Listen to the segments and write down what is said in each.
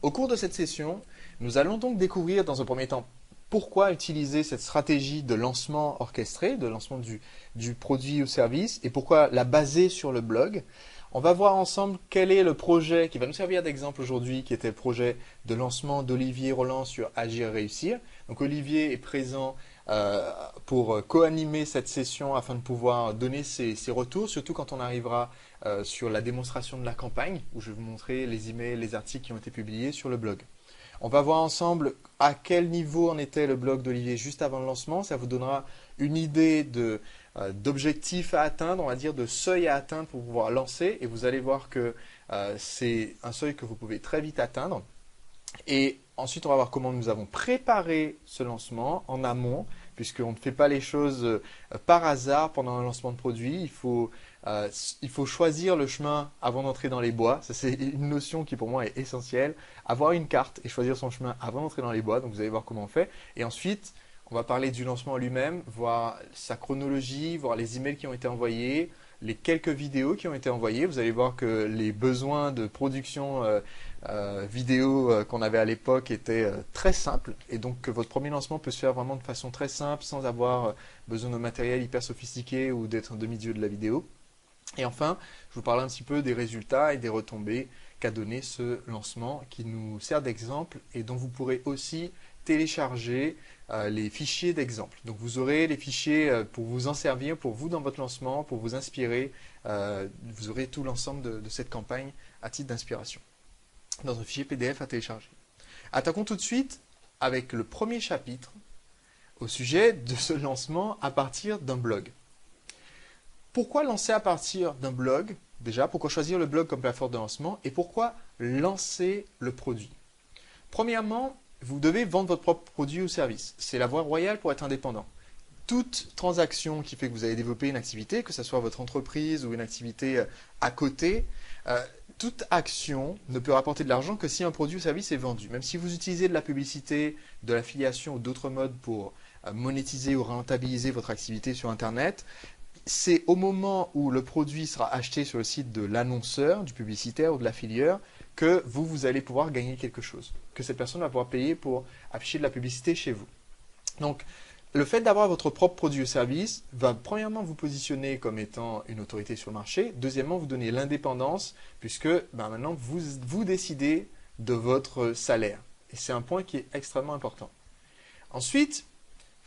Au cours de cette session, nous allons donc découvrir dans un premier temps pourquoi utiliser cette stratégie de lancement orchestré, de lancement du produit ou service, et pourquoi la baser sur le blog. On va voir ensemble quel est le projet qui va nous servir d'exemple aujourd'hui, qui était le projet de lancement d'Olivier Roland sur Agir Réussir. Donc Olivier est présent pour co-animer cette session afin de pouvoir donner ses retours, surtout quand on arrivera sur la démonstration de la campagne, où je vais vous montrer les emails, les articles qui ont été publiés sur le blog. On va voir ensemble à quel niveau en était le blog d'Olivier juste avant le lancement. Ça vous donnera une idée d'objectifs à atteindre, on va dire de seuil à atteindre pour pouvoir lancer. Et vous allez voir que c'est un seuil que vous pouvez très vite atteindre. Et ensuite, on va voir comment nous avons préparé ce lancement en amont, puisqu'on ne fait pas les choses par hasard pendant un lancement de produit. Il faut choisir le chemin avant d'entrer dans les bois. Ça, c'est une notion qui pour moi est essentielle. Avoir une carte et choisir son chemin avant d'entrer dans les bois. Donc vous allez voir comment on fait. Et ensuite, on va parler du lancement lui-même, voir sa chronologie, voir les emails qui ont été envoyés, les quelques vidéos qui ont été envoyées. Vous allez voir que les besoins de production vidéo qu'on avait à l'époque étaient très simples. Et donc que votre premier lancement peut se faire vraiment de façon très simple, sans avoir besoin de matériel hyper sophistiqué ou d'être un demi-dieu de la vidéo. Et enfin, je vous parle un petit peu des résultats et des retombées qu'a donné ce lancement qui nous sert d'exemple et dont vous pourrez aussi télécharger les fichiers d'exemple. Donc vous aurez les fichiers pour vous en servir, pour vous dans votre lancement, pour vous inspirer. Vous aurez tout l'ensemble de cette campagne à titre d'inspiration dans un fichier PDF à télécharger. Attaquons tout de suite avec le premier chapitre au sujet de ce lancement à partir d'un blog. Pourquoi lancer à partir d'un blog? Déjà, pourquoi choisir le blog comme plateforme de lancement? Et pourquoi lancer le produit? Premièrement, vous devez vendre votre propre produit ou service. C'est la voie royale pour être indépendant. Toute transaction qui fait que vous allez développer une activité, que ce soit votre entreprise ou une activité à côté, toute action ne peut rapporter de l'argent que si un produit ou service est vendu. Même si vous utilisez de la publicité, de l'affiliation ou d'autres modes pour monétiser ou rentabiliser votre activité sur Internet, c'est au moment où le produit sera acheté sur le site de l'annonceur, du publicitaire ou de l'affilieur que vous allez pouvoir gagner quelque chose, que cette personne va pouvoir payer pour afficher de la publicité chez vous. Donc, le fait d'avoir votre propre produit ou service va premièrement vous positionner comme étant une autorité sur le marché, deuxièmement vous donner l'indépendance puisque maintenant vous décidez de votre salaire. Et c'est un point qui est extrêmement important. Ensuite,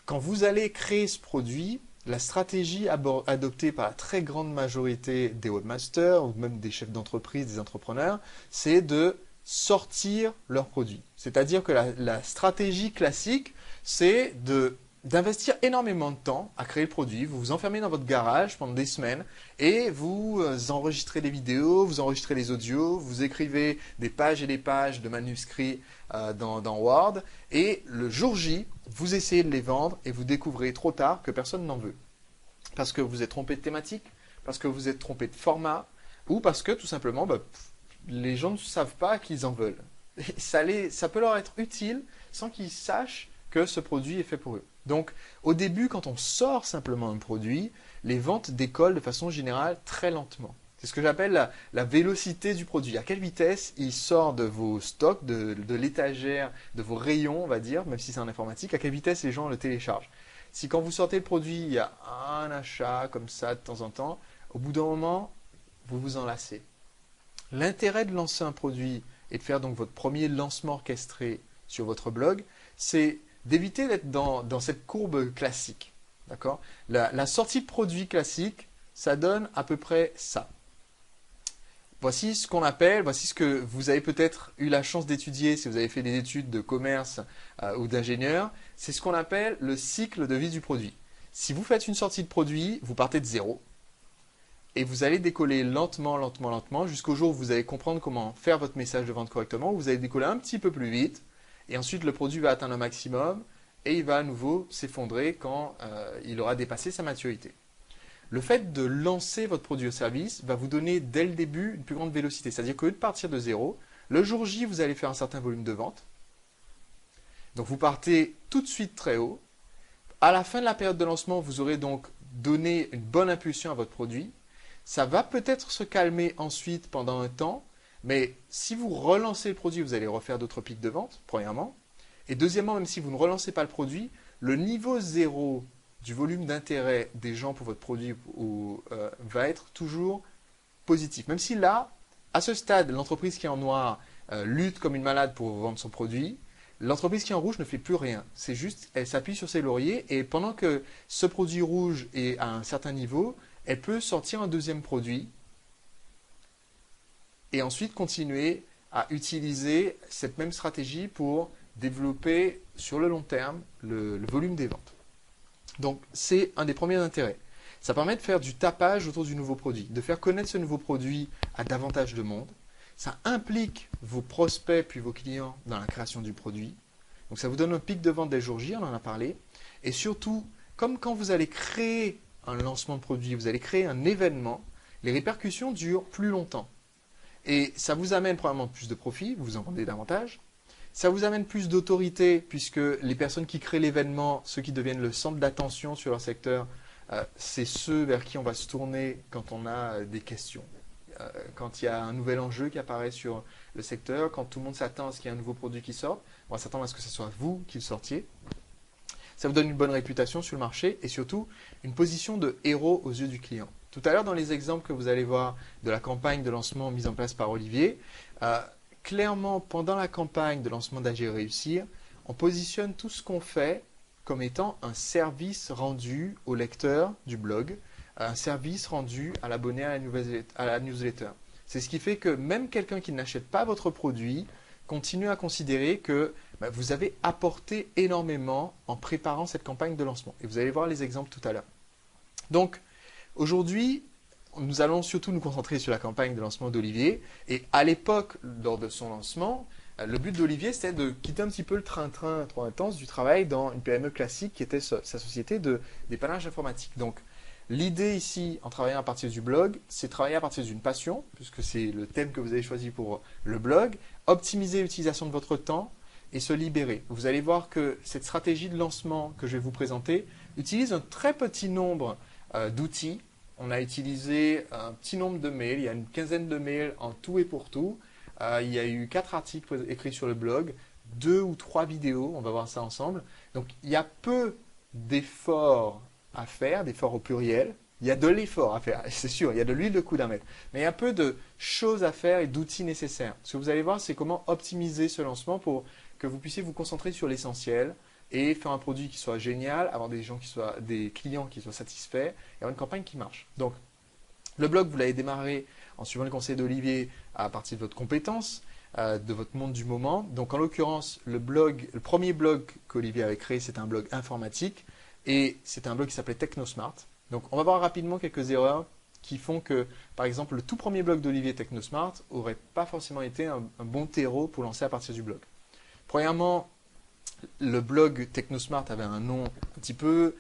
quand vous allez créer ce produit, la stratégie adoptée par la très grande majorité des webmasters ou même des chefs d'entreprise, des entrepreneurs, c'est de sortir leurs produits. C'est-à-dire que la stratégie classique, c'est d'investir énormément de temps à créer le produit. Vous vous enfermez dans votre garage pendant des semaines et vous enregistrez des vidéos, vous enregistrez les audios, vous écrivez des pages et des pages de manuscrits dans Word et le jour J, vous essayez de les vendre et vous découvrez trop tard que personne n'en veut. Parce que vous êtes trompé de thématique, parce que vous êtes trompé de format ou parce que tout simplement les gens ne savent pas qu'ils en veulent. Et ça peut leur être utile sans qu'ils sachent que ce produit est fait pour eux. Donc, au début, quand on sort simplement un produit, les ventes décollent de façon générale très lentement. C'est ce que j'appelle la vélocité du produit. À quelle vitesse il sort de vos stocks, de l'étagère, de vos rayons, on va dire, même si c'est en informatique, à quelle vitesse les gens le téléchargent. Si quand vous sortez le produit, il y a un achat comme ça de temps en temps, au bout d'un moment, vous vous en lassez. L'intérêt de lancer un produit et de faire donc votre premier lancement orchestré sur votre blog, c'est d'éviter d'être dans cette courbe classique. D'accord? La sortie de produit classique, ça donne à peu près ça. Voici ce que vous avez peut-être eu la chance d'étudier si vous avez fait des études de commerce ou d'ingénieur, c'est ce qu'on appelle le cycle de vie du produit. Si vous faites une sortie de produit, vous partez de zéro et vous allez décoller lentement, lentement, lentement jusqu'au jour où vous allez comprendre comment faire votre message de vente correctement, où vous allez décoller un petit peu plus vite et ensuite le produit va atteindre un maximum et il va à nouveau s'effondrer quand il aura dépassé sa maturité. Le fait de lancer votre produit ou service va vous donner dès le début une plus grande vélocité. C'est-à-dire qu'au lieu de partir de zéro, le jour J, vous allez faire un certain volume de vente. Donc vous partez tout de suite très haut. À la fin de la période de lancement, vous aurez donc donné une bonne impulsion à votre produit. Ça va peut-être se calmer ensuite pendant un temps, Mais si vous relancez le produit, vous allez refaire d'autres pics de vente, premièrement. Et deuxièmement, même si vous ne relancez pas le produit, le niveau zéro du volume d'intérêt des gens pour votre produit va être toujours positif. Même si là, à ce stade, l'entreprise qui est en noir lutte comme une malade pour vendre son produit, l'entreprise qui est en rouge ne fait plus rien. C'est juste, elle s'appuie sur ses lauriers et pendant que ce produit rouge est à un certain niveau, elle peut sortir un deuxième produit et ensuite continuer à utiliser cette même stratégie pour développer sur le long terme le volume des ventes. Donc, c'est un des premiers intérêts. Ça permet de faire du tapage autour du nouveau produit, de faire connaître ce nouveau produit à davantage de monde. Ça implique vos prospects puis vos clients dans la création du produit. Donc, ça vous donne un pic de vente dès le jour J, on en a parlé. Et surtout, comme quand vous allez créer un lancement de produit, vous allez créer un événement, les répercussions durent plus longtemps. Et ça vous amène probablement plus de profit, vous en vendez davantage. Ça vous amène plus d'autorité puisque les personnes qui créent l'événement, ceux qui deviennent le centre d'attention sur leur secteur, c'est ceux vers qui on va se tourner quand on a des questions. Quand il y a un nouvel enjeu qui apparaît sur le secteur, quand tout le monde s'attend à ce qu'il y ait un nouveau produit qui sorte, on va s'attendre à ce que ce soit vous qui le sortiez. Ça vous donne une bonne réputation sur le marché et surtout une position de héros aux yeux du client. Tout à l'heure, dans les exemples que vous allez voir de la campagne de lancement mise en place par Olivier, clairement, pendant la campagne de lancement d'Agir et Réussir, on positionne tout ce qu'on fait comme étant un service rendu au lecteur du blog, un service rendu à l'abonné à la newsletter. C'est ce qui fait que même quelqu'un qui n'achète pas votre produit continue à considérer que vous avez apporté énormément en préparant cette campagne de lancement. Et vous allez voir les exemples tout à l'heure. Donc, aujourd'hui, nous allons surtout nous concentrer sur la campagne de lancement d'Olivier. Et à l'époque, lors de son lancement, le but d'Olivier, c'était de quitter un petit peu le train-train trop intense du travail dans une PME classique qui était sa société de dépannage informatique. Donc, l'idée ici, en travaillant à partir du blog, c'est travailler à partir d'une passion, puisque c'est le thème que vous avez choisi pour le blog, optimiser l'utilisation de votre temps et se libérer. Vous allez voir que cette stratégie de lancement que je vais vous présenter utilise un très petit nombre d'outils. On a utilisé un petit nombre de mails, il y a une quinzaine de mails en tout et pour tout. Il y a eu 4 articles écrits sur le blog, 2 ou 3 vidéos, on va voir ça ensemble. Donc il y a peu d'efforts à faire, d'efforts au pluriel. Il y a de l'effort à faire, c'est sûr, il y a de l'huile de coude à mettre. Mais il y a peu de choses à faire et d'outils nécessaires. Ce que vous allez voir, c'est comment optimiser ce lancement pour que vous puissiez vous concentrer sur l'essentiel et faire un produit qui soit génial, avoir des clients qui soient satisfaits et avoir une campagne qui marche. Donc, le blog, vous l'avez démarré en suivant le conseil d'Olivier à partir de votre compétence, de votre monde du moment. Donc, en l'occurrence, le premier blog qu'Olivier avait créé, c'est un blog informatique et c'est un blog qui s'appelait TechnoSmart. Donc, on va voir rapidement quelques erreurs qui font que, par exemple, le tout premier blog d'Olivier TechnoSmart n'aurait pas forcément été un bon terreau pour lancer à partir du blog. Premièrement, le blog TechnoSmart avait un nom un petit peu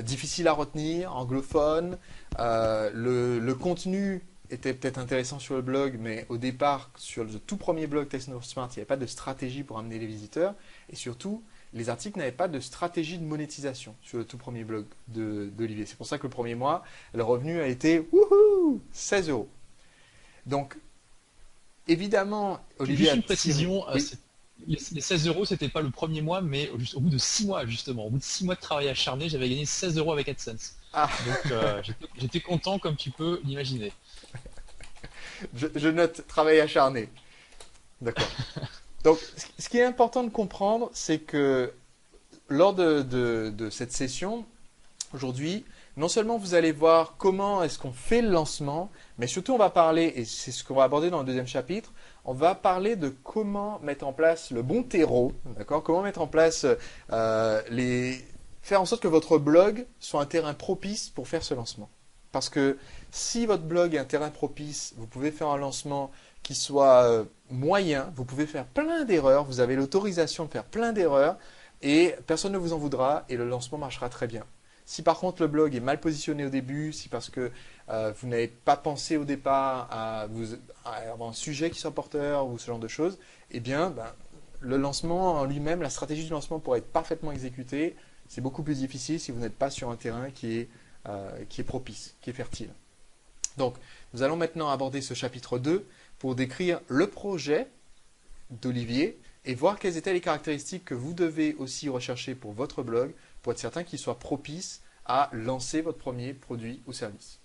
difficile à retenir, anglophone. Le contenu était peut-être intéressant sur le blog, mais au départ, sur le tout premier blog TechnoSmart, il n'y avait pas de stratégie pour amener les visiteurs. Et surtout, les articles n'avaient pas de stratégie de monétisation sur le tout premier blog d'Olivier. C'est pour ça que le premier mois, le revenu a été 16 €. Donc, évidemment, Olivier Juste une précision, oui. les 16 €, c'était pas le premier mois, mais au bout de 6 mois, justement. Au bout de 6 mois de travail acharné, j'avais gagné 16 € avec AdSense. Ah. Donc, j'étais content, comme tu peux l'imaginer. Je note travail acharné. D'accord. Donc, ce qui est important de comprendre, c'est que lors de cette session, aujourd'hui, non seulement vous allez voir comment est-ce qu'on fait le lancement, mais surtout on va parler, et c'est ce qu'on va aborder dans le deuxième chapitre, on va parler de comment mettre en place le bon terreau, d'accord? Comment mettre en place faire en sorte que votre blog soit un terrain propice pour faire ce lancement. Parce que si votre blog est un terrain propice, vous pouvez faire un lancement qui soit moyen, vous pouvez faire plein d'erreurs, vous avez l'autorisation de faire plein d'erreurs et personne ne vous en voudra et le lancement marchera très bien. Si par contre le blog est mal positionné au début, si parce que vous n'avez pas pensé au départ à avoir un sujet qui soit porteur ou ce genre de choses, eh bien le lancement en lui-même, la stratégie du lancement pourrait être parfaitement exécutée. C'est beaucoup plus difficile si vous n'êtes pas sur un terrain qui est propice, qui est fertile. Donc, nous allons maintenant aborder ce chapitre 2, pour décrire le projet d'Olivier et voir quelles étaient les caractéristiques que vous devez aussi rechercher pour votre blog pour être certain qu'il soit propice à lancer votre premier produit ou service.